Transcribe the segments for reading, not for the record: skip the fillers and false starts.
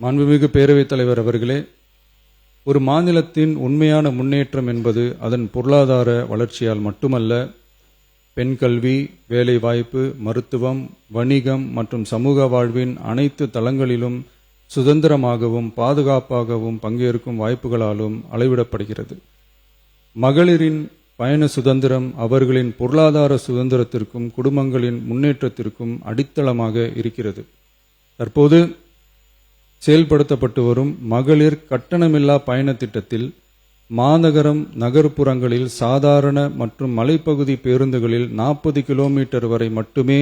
மாண்புமிகு பேரவைத் தலைவர் அவர்களே, ஒரு மாநிலத்தின் உண்மையான முன்னேற்றம் என்பது அதன் பொருளாதார வளர்ச்சியால் மட்டுமல்ல, பெண் கல்வி, வேலைவாய்ப்பு, மருத்துவம், வணிகம் மற்றும் சமூக வாழ்வின் அனைத்து தளங்களிலும் சுதந்திரமாகவும் பாதுகாப்பாகவும் பங்கேற்கும் வாய்ப்புகளாலும் அளவிடப்படுகிறது. மகளிரின் பயண சுதந்திரம் அவர்களின் பொருளாதார சுதந்திரத்திற்கும் குடும்பங்களின் முன்னேற்றத்திற்கும் அடித்தளமாக இருக்கிறது. தற்போது செயல்படுத்தப்பட்டு வரும் மகளிர் கட்டணமில்லா பயண திட்டத்தில் மாநகரம், நகர்ப்புறங்களில் சாதாரண மற்றும் மலைப்பகுதி பேருந்துகளில் 40 கிலோமீட்டர் வரை மட்டுமே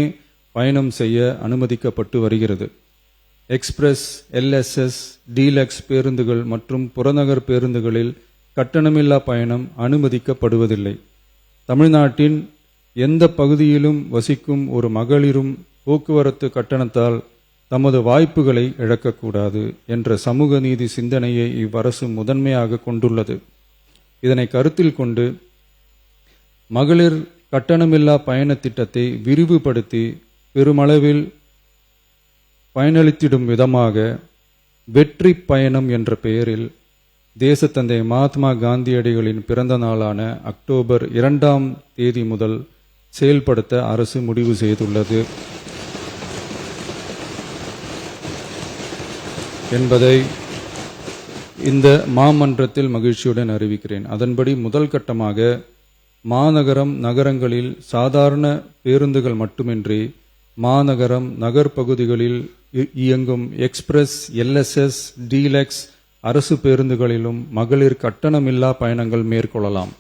பயணம் செய்ய அனுமதிக்கப்பட்டு வருகிறது. எக்ஸ்பிரஸ், LSS, டீலக்ஸ் பேருந்துகள் மற்றும் புறநகர் பேருந்துகளில் கட்டணமில்லா பயணம் அனுமதிக்கப்படுவதில்லை. தமிழ்நாட்டின் எந்த பகுதியிலும் வசிக்கும் ஒரு மகளிரும் போக்குவரத்து கட்டணத்தால் தமது வாய்ப்புகளை இழக்கக்கூடாது என்ற சமூக நீதி சிந்தனையை இவ்வரசு முதன்மையாக கொண்டுள்ளது. இதனை கருத்தில் கொண்டு மகளிர் கட்டணமில்லா பயண திட்டத்தை விரிவுபடுத்தி பெருமளவில் பயனளித்திடும் விதமாக வெற்றி பயணம் என்ற பெயரில் தேசத்தந்தை மகாத்மா காந்தியடிகளின் பிறந்த நாளான அக்டோபர் 2ஆம் தேதி முதல் செயல்படுத்த அரசு முடிவு செய்துள்ளது என்பதை இந்த மாமன்றத்தில் மகிழ்ச்சியுடன் அறிவிக்கிறேன். அதன்படி முதல் கட்டமாக மாநகரம், நகரங்களில் சாதாரண பேருந்துகள் மட்டுமின்றி மாநகரம், நகர்பகுதிகளில் இயங்கும் எக்ஸ்பிரஸ், LSS, டீலக்ஸ் அரசு பேருந்துகளிலும் மகளிர் கட்டணமில்லா பயணங்கள் மேற்கொள்ளலாம்.